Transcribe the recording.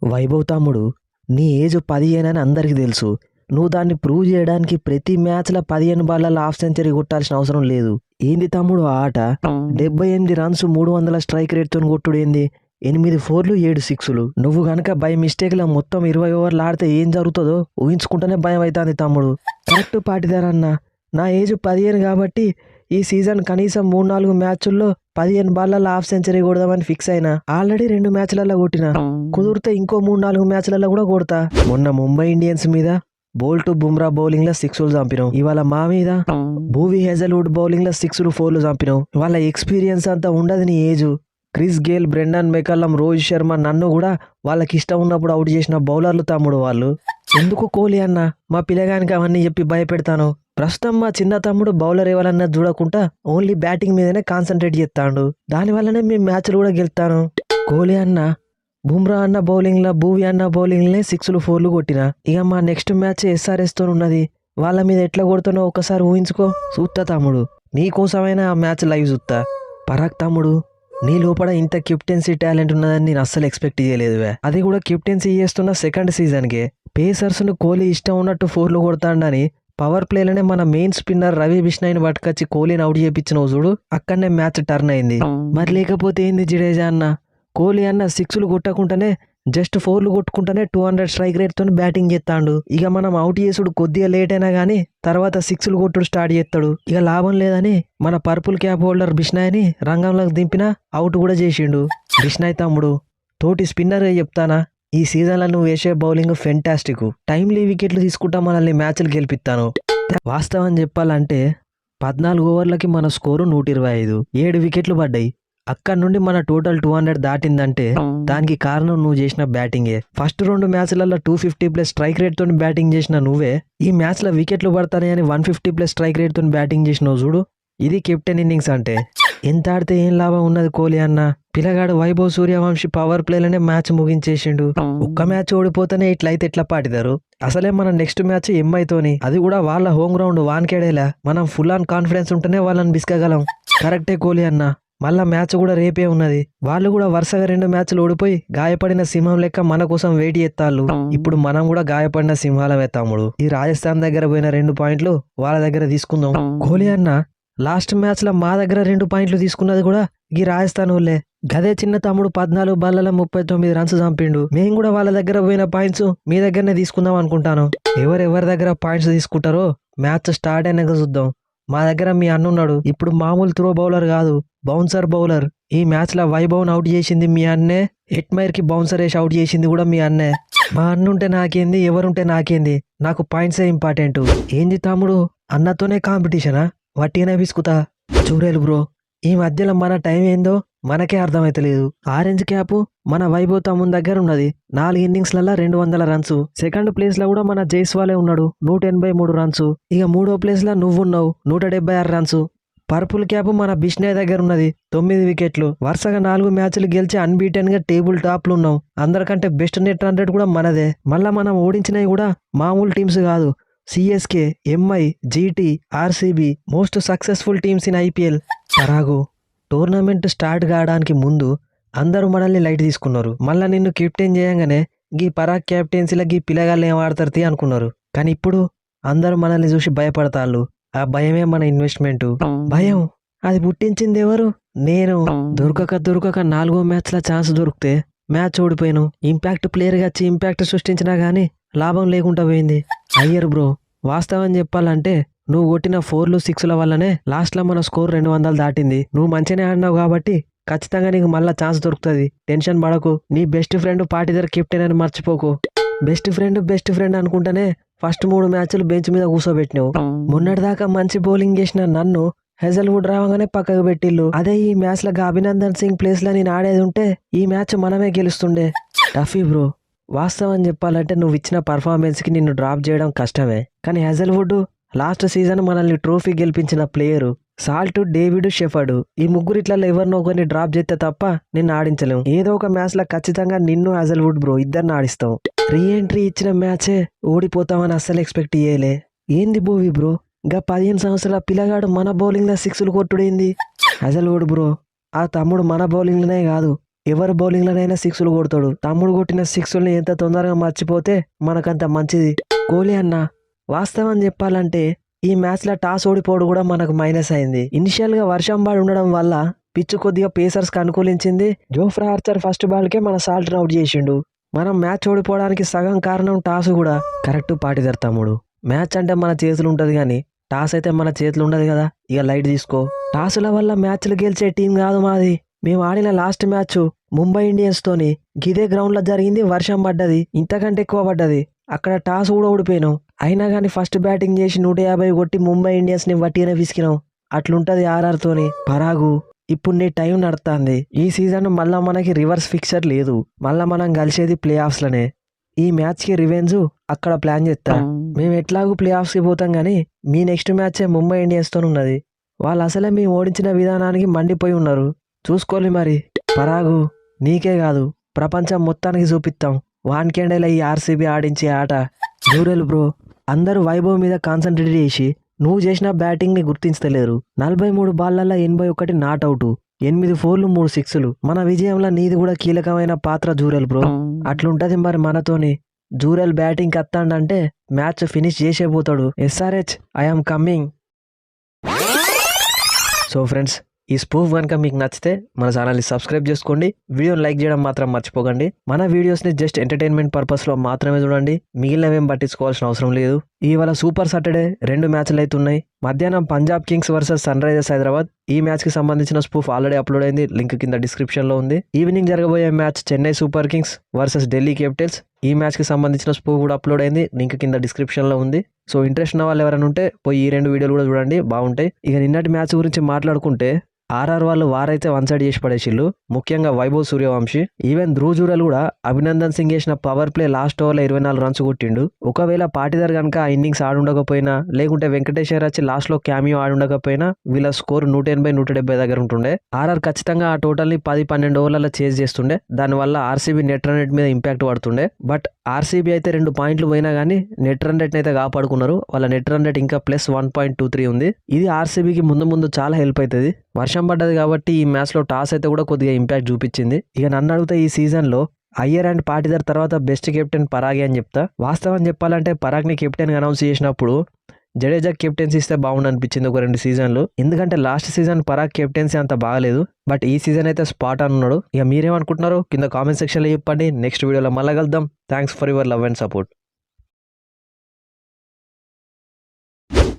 వైభవ్ తమ్ముడు, నీ ఏజ్ 15 అని అందరికీ తెలుసు. నువ్వు దాన్ని ప్రూవ్ చేయడానికి ప్రతి మ్యాచ్లో 15 బాళ్ళలో హాఫ్ సెంచరీ కొట్టాల్సిన అవసరం లేదు. ఏంది తమ్ముడు ఆ ఆట? 78 రన్స్ 300 స్ట్రైక్ రేట్తో కొట్టుడు ఏంది? 8 4లు 7 6లు. నువ్వు గనక బై మిస్టేక్లో మొత్తం 20 ఓవర్లు ఆడితే ఏం జరుగుతుందో ఊహించుకుంటేనే భయం అవుతుంది తమ్ముడు. కరెక్ట్ పాటిదారన్న, నా ఏజ్ 15 కాబట్టి ఈ సీజన్ కనీసం 3-4 మ్యాచ్ల్లో 15 బాళ్ళల్లో హాఫ్ సెంచరీ కొడదామని ఫిక్స్ అయినా. ఆల్రెడీ 2 మ్యాచ్లలో కొట్టినా, కుదిరితే ఇంకో 3-4 మ్యాచ్లలో కూడా కొడతా. మొన్న ముంబై ఇండియన్స్ మీద బోల్ట్ బుమ్రా బౌలింగ్ లో 6లు చంపినాం. ఇవాళ మా మీద భూవీ హెజల్వుడ్ బౌలింగ్ లో 6లు 4లు చంపినాం. వాళ్ళ ఎక్స్పీరియన్స్ అంతా ఉండదు నీ age. Chris Gayle, Brendon McCullum, Rohit Sharma, నన్ను కూడా వాళ్ళకి ఇష్టం ఉన్నప్పుడు అవుట్ చేసిన బౌలర్లు తమ్ముడు వాళ్ళు. ఎందుకు కోహ్లీ అన్న మా పిల్లగానికి అవన్నీ చెప్పి భయపెడతాను. ప్రస్తుతం మా చిన్న తమ్ముడు బౌలర్ ఇవ్వాలన్నా చూడకుండా ఓన్లీ బ్యాటింగ్ మీదనే కాన్సన్ట్రేట్ చేస్తాడు. దానివల్లనే మేము మ్యాచ్లు కూడా గెలుతాను. కోహ్లీ అన్న, బుమ్రా అన్న బౌలింగ్లో, భూవీ అన్న బౌలింగ్లే 6లు 4లు కొట్టిన. ఇక మా నెక్స్ట్ మ్యాచ్ ఎస్ఆర్ఎస్తో ఉన్నది. వాళ్ళ మీద ఎట్లా కొడుతానో ఒకసారి ఊహించుకో. చూస్తా తమ్ముడు, నీకోసమైనా ఆ మ్యాచ్ లైవ్ చూస్తా. పరాక్ తమ్ముడు, నీ లోపల ఇంత కెప్టెన్సీ టాలెంట్ ఉన్నదని నేను అస్సలు ఎక్స్పెక్ట్ చేయలేదు. అది కూడా కెప్టెన్సీ చేస్తున్న సెకండ్ సీజన్కే. పేసర్స్ను కోహ్లీ ఇష్టం ఉన్నట్టు 4లు కొడతాడని పవర్ ప్లేలోనే మన మెయిన్ స్పిన్నర్ రవి బిష్నాయ్ని పట్టుకొచ్చి కోహ్లీని అవుట్ చేయించినావు చూడు, అక్కడనే మ్యాచ్ టర్న్ అయింది. మరి లేకపోతే ఏంది జడేజా అన్న? కోహ్లీ అన్న 6లు కొట్టకుండానే జస్ట్ 4లు కొట్టుకుంటేనే 200 స్ట్రైక్ రేట్తో బ్యాటింగ్ చేస్తాడు. ఇక మనం అవుట్ చేసుడు కొద్దిగా లేట్ అయినా కానీ తర్వాత 6లు కొట్టుడు స్టార్ట్ చేస్తాడు. ఇక లాభం లేదని మన పర్పుల్ క్యాప్ హోల్డర్ బిష్నాయ్ని రంగంలోకి దింపినా అవుట్ కూడా చేసిండు. బిష్నాయ్ తమ్ముడు, తోటి స్పిన్నర్ చెప్తానా, ఈ సీజన్లో నువ్వు వేసే బౌలింగ్ ఫెంటాస్టిక్. టైమ్లీ వికెట్లు తీసుకుంటా మనల్ని మ్యాచ్లు గెలిపిస్తాను. వాస్తవం చెప్పాలంటే 14 ఓవర్లకి మన స్కోరు 125, 7 వికెట్లు పడ్డాయి. అక్కడి నుండి మన టోటల్ 200 దాటిందంటే దానికి కారణం నువ్వు చేసిన బ్యాటింగే. ఫస్ట్ 2 మ్యాచ్లలో 250+ స్ట్రైక్ రేట్తో బ్యాటింగ్ చేసిన నువ్వే ఈ మ్యాచ్లో వికెట్లు పడతాయని 150+ స్ట్రైక్ రేట్తో బ్యాటింగ్ చేసినావు చూడు. ఇది కెప్టెన్ ఇన్నింగ్స్ అంటే. ఎంత ఆడితే ఏం లాభం ఉన్నది కోహ్లీ అన్న? పిల్లగాడు వైభవ్ సూర్యవంశీ పవర్ ప్లేలోనే మ్యాచ్ ముగించేసిండు. ఒక్క మ్యాచ్ ఓడిపోతేనే ఇట్లయితే ఎట్లా పాటిదారు? అసలే మన నెక్స్ట్ మ్యాచ్ ఎంఐతోని, అది కూడా వాళ్ళ హోమ్ గ్రౌండ్ వాన్కేడేలా. మనం ఫుల్ ఆన్ కాన్ఫిడెన్స్ ఉంటేనే వాళ్ళని బిస్కగలం. కరెక్టే కోహ్లీ అన్న, మళ్ళా మ్యాచ్ కూడా రేపే ఉన్నది. వాళ్ళు కూడా వరుసగా 2 మ్యాచ్లు ఓడిపోయి గాయపడిన సింహం లెక్క మన కోసం వెయిట్ చేస్తాళ్ళు. ఇప్పుడు మనం కూడా గాయపడిన సింహాలమే తమ్ముడు. ఈ రాజస్థాన్ దగ్గర పోయిన 2 పాయింట్లు వాళ్ళ దగ్గర తీసుకుందాం. కోహ్లీ అన్న, లాస్ట్ మ్యాచ్లో మా దగ్గర 2 పాయింట్లు తీసుకున్నది కూడా ఈ రాజస్థాన్ వాళ్ళే. గదే చిన్న తమ్ముడు 14 బాళ్ళలో 39 రన్స్ చంపిండు. మేము కూడా వాళ్ళ దగ్గర పోయిన పాయింట్స్ మీ దగ్గరనే తీసుకుందాం అనుకుంటాను. ఎవరెవరి దగ్గర పాయింట్స్ తీసుకుంటారో మ్యాచ్ స్టార్ట్ అయినాక చూద్దాం. మా దగ్గర మీ అన్నున్నాడు. ఇప్పుడు మామూలు త్రో బౌలర్ కాదు, బౌన్సర్ బౌలర్. ఈ మ్యాచ్లో వైభవ్ని అవుట్ చేసింది మీ అన్నే, ఎట్మైర్కి బౌన్సర్ వేసి అవుట్ చేసింది కూడా మీ అన్నే. మా అన్నుంటే నాకేంది, ఎవరుంటే నాకేంది, నాకు పాయింట్సే ఇంపార్టెంట్. ఏంది తమ్ముడు, అన్నతోనే కాంపిటీషనా? వట్టిగానే బిస్కుతా. చూడేలు బ్రో, ఈ మధ్యలో మన టైం ఏందో మనకే అర్థమైతలేదు. ఆరెంజ్ క్యాప్ మన వైభవ్ తమ్ముని దగ్గర ఉన్నది. 4 ఇన్నింగ్స్లలో 200 రన్స్. సెకండ్ ప్లేస్ లో కూడా మన జైస్వాలే ఉన్నాడు, 183 రన్స్. ఇక 3వ ప్లేస్ లో నువ్వున్నావు, 176 రన్స్. పర్పుల్ క్యాప్ మన బిష్నాయ్ దగ్గర ఉన్నది, 9 వికెట్లు. వరుసగా 4 మ్యాచ్లు గెలిచి అన్బీటెన్ గా టేబుల్ టాప్లు ఉన్నావు. అందరికంటే బెస్ట్ నెట్ 100 కూడా మనదే. మళ్ళా మనం ఓడించినవి కూడా మామూలు టీమ్స్ కాదు. CSK, MI, GT, RCB, most successful teams in IPL. Parag, tournament start కావడానికి ముందు అందరూ మనల్ని లైట్ తీసుకున్నారు. మళ్ళీ నిన్ను కెప్టెన్ చేయంగానే గీ పరాగ్ క్యాప్టెన్సీలో గీ పిల్లగాళ్ళు ఏం ఆడతారు అనుకున్నారు. కానీ ఇప్పుడు అందరూ మనల్ని చూసి భయపడతాళ్ళు. ఆ భయమే మన ఇన్వెస్ట్మెంట్. భయం అది పుట్టించింది ఎవరు? నేను. దొరకక 4వ మ్యాచ్లో ఛాన్స్ దొరికితే మ్యాచ్ ఓడిపోయాను. ఇంపాక్ట్ ప్లేయర్గా వచ్చి ఇంపాక్ట్ సృష్టించినా కానీ లాభం లేకుండా పోయింది. అయ్యర్ బ్రో, వాస్తవం చెప్పాలంటే నువ్వు కొట్టిన 4లు 6ల వల్లనే లాస్ట్లో మన స్కోర్ 200 దాటింది. నువ్వు మంచిగానే ఆడినావు కాబట్టి ఖచ్చితంగా నీకు మళ్ళీ ఛాన్స్ దొరుకుతుంది. టెన్షన్ పడకు. నీ బెస్ట్ ఫ్రెండ్ పాటిదర్ కెప్టెన్ అని మర్చిపోకు. బెస్ట్ ఫ్రెండ్ అనుకుంటానే ఫస్ట్ 3 మ్యాచ్లు బెంచ్ మీద కూర్చోబెట్టినావు. మొన్నటిదాకా మంచి బౌలింగ్ చేసిన నన్ను హెజల్వుడ్ రావగానే పక్కకు పెట్టిల్లు. అదే ఈ మ్యాచ్లో అభినందన్ సింగ్ ప్లేస్లో నేను ఆడేది ఉంటే ఈ మ్యాచ్ మనమే గెలుస్తుండే. టఫీ బ్రో, వాస్తవం చెప్పాలంటే నువ్వు ఇచ్చిన పర్ఫార్మెన్స్కి నిన్ను డ్రాప్ చేయడం కష్టమే. కానీ హెజల్వుడ్ లాస్ట్ సీజన్ మనల్ని ట్రోఫీ గెలిపించిన ప్లేయరు. సాల్ట్, డేవిడ్, షెఫర్డ్, ఈ ముగ్గురిట్లలో ఎవరినో ఒకరిని డ్రాప్ చేస్తే తప్ప నిన్ను ఆడించలేము. ఏదో ఒక మ్యాచ్లో ఖచ్చితంగా నిన్ను హెజల్వుడ్ బ్రో ఇద్దరిని ఆడిస్తాం. రీ ఎంట్రీ ఇచ్చిన మ్యాచే ఓడిపోతామని అస్సలు ఎక్స్పెక్ట్ చేయలే. ఏంది భూవి బ్రో, ఇంకా 15 సంవత్సరాల పిల్లగాడు మన బౌలింగ్లో 6లు కొట్టుడైంది. హెజల్వుడ్ బ్రో, ఆ తమ్ముడు మన బౌలింగ్లోనే కాదు ఎవరు బౌలింగ్లోనైనా సిక్స్లు కొడతాడు. తమ్ముడు కొట్టిన సిక్స్ని ఎంత తొందరగా మర్చిపోతే మనకంత మంచిది. కోహ్లీ అన్న, వాస్తవం చెప్పాలంటే ఈ మ్యాచ్లో టాస్ ఓడిపోవడం కూడా మనకు మైనస్ అయింది. ఇనిషియల్గా వర్షం బాల్ ఉండడం వల్ల పిచ్ కొద్దిగా పేసర్స్కి అనుకూలించింది. జోఫ్రా ఆర్చర్ ఫస్ట్ బాల్కే మన సాల్ట్ని అవుట్ చేసిండు. మనం మ్యాచ్ ఓడిపోవడానికి సగం కారణం టాస్ కూడా. కరెక్ట్ పాటిదర్ తమ్ముడు. మ్యాచ్ అంటే మన చేతులు ఉంటుంది కానీ టాస్ అయితే మన చేతులు ఉండదు కదా. ఇక లైట్ తీసుకో. టాసుల వల్ల మ్యాచ్లు గెలిచే టీం కాదు మాది. మేము ఆడిన లాస్ట్ మ్యాచ్ ముంబై ఇండియన్స్ తోని గిదే గ్రౌండ్లో జరిగింది. వర్షం పడ్డది, ఇంతకంటే ఎక్కువ పడ్డది. అక్కడ టాస్ కూడా ఓడిపోయినాం. అయినా కానీ ఫస్ట్ బ్యాటింగ్ చేసి 150 కొట్టి ముంబై ఇండియన్స్ని వట్టిగానే విసికినాం. అట్లుంటది ఆర్ఆర్ తోని. పరాగు, ఇప్పుడు నీ టైం నడుస్తుంది. ఈ సీజన్ మళ్ళా మనకి రివర్స్ ఫిక్చర్ లేదు. మళ్ళా మనం కలిసేది ప్లే ఆఫ్స్లోనే. ఈ మ్యాచ్కి రివెంజ్ అక్కడ ప్లాన్ చేస్తా. మేము ఎట్లాగూ ప్లే ఆఫ్స్కి పోతాం కానీ మీ నెక్స్ట్ మ్యాచే ముంబై ఇండియన్స్తో ఉన్నది. వాళ్ళు అసలే మేము ఓడించిన విధానానికి మండిపోయి ఉన్నారు. చూసుకోవాలి మరి. పరాగు, నీకే కాదు ప్రపంచం మొత్తానికి చూపిస్తాం వాన్కేండేలా ఈ ఆర్సీబీ ఆడించే ఆట. జూరెల్ బ్రో, అందరూ వైభవ్ మీద కాన్సన్ట్రేట్ చేసి నువ్వు చేసిన బ్యాటింగ్ని గుర్తించలేరు. 43 బాళ్లలో 81 నాట్అవుట్, 8 4లు 3 6లు. మన విజయంలో నీది కూడా కీలకమైన పాత్ర జూరెల్ బ్రో. అట్లుంటది మరి మనతోని. జూరెల్ బ్యాటింగ్ కత్తాండంటే మ్యాచ్ ఫినిష్ చేసే పోతాడు. SRH, I'm coming. So friends, ఈ స్పూఫ్ కనుక మీకు నచ్చితే మన ఛానల్ని సబ్స్క్రైబ్ చేసుకోండి. వీడియోని లైక్ చేయడం మాత్రం మర్చిపోకండి. మన వీడియోస్ని జస్ట్ ఎంటర్టైన్మెంట్ పర్పస్లో మాత్రమే చూడండి. మిగిలినవేం పట్టించుకోవాల్సిన అవసరం లేదు. ఇవాళ సూపర్ సాటర్డే 2 మ్యాచ్లు అవుతున్నాయి. మధ్యాహ్నం Punjab Kings versus Sunrisers Hyderabad. ఈ మ్యాచ్కి సంబంధించిన స్పూఫ్ ఆల్రెడీ అప్లోడ్ అయింది. లింక్ కింద డిస్క్రిప్షన్లో ఉంది. ఈవినింగ్ జరగబోయే match Chennai Super Kings versus Delhi Capitals. ఈ మ్యాచ్కి సంబంధించిన స్పూఫ్ కూడా అప్లోడ్ అయింది. లింక్ కింద డిస్క్రిప్షన్లో ఉంది. సో ఇంట్రెస్ట్ ఉన్న వాళ్ళు ఎవరైనా ఉంటే పోయి ఈ 2 వీడియోలు కూడా చూడండి, బాగుంటాయి. ఇక నిన్నటి మ్యాచ్ గురించి మాట్లాడుకుంటే ఆర్ఆర్ వాళ్ళు వారైతే 1 సైడ్ చేసి పడేసిళ్ళు. ముఖ్యంగా వైభవ్ సూర్యవంశీ. ఈవెన్ ధ్రువ్ జురెల్ కూడా అభినందన్ సింగ్ చేసిన పవర్ ప్లే లాస్ట్ ఓవర్లో 24 రన్స్ కొట్టిండు. ఒకవేళ పాటిదర్ కనుక ఆ ఇన్నింగ్స్ ఆడుండకపోయినా, లేకుంటే వెంకటేశ్వర్ వచ్చి లాస్ట్ లో క్యామియో ఆడుండకపోయినా వీళ్ళ స్కోర్ 180 170 దగ్గర ఉంటుండే. ఆర్ఆర్ ఖచ్చితంగా ఆ టోటల్ ని 10-12 ఓవర్లలో చేజ్ చేస్తుండే. దానివల్ల ఆర్సీబీ నెట్ రన్ రేట్ మీద ఇంపాక్ట్ పడుతుండే. బట్ ఆర్సీబీ అయితే 2 పాయింట్లు పోయినా కానీ నెట్ రన్ రేట్ అయితే కాపాడుకున్నారు. వాళ్ళ నెట్ రన్ రేట్ ఇంకా +1.23 ఉంది. ఇది ఆర్సీబీకి ముందు చాలా హెల్ప్ అవుతుంది. వర్షం పడ్డది కాబట్టి ఈ మ్యాచ్లో టాస్ అయితే కూడా కొద్దిగా ఇంపాక్ట్ చూపించింది. ఇక నన్ను అడిగితే ఈ సీజన్లో అయ్యర్ అండ్ పాటిదర్ తర్వాత బెస్ట్ కెప్టెన్ పరాగే అని చెప్తా. వాస్తవం చెప్పాలంటే పరాగ్ని కెప్టెన్ అనౌన్స్ చేసినప్పుడు జడేజా కెప్టెన్సీ ఇస్తే బాగుండు అనిపించింది ఒక 2 సీజన్లు. ఎందుకంటే లాస్ట్ సీజన్ పరాగ్ కెప్టెన్సీ అంత బాగలేదు. బట్ ఈ సీజన్ అయితే స్పాట్ అని ఉన్నాడు. ఇక మీరేమనుకుంటున్నారో కింద కామెంట్ సెక్షన్లో చెప్పండి. నెక్స్ట్ వీడియోలో మళ్ళీ కలుద్దాం. Thanks for your love and support.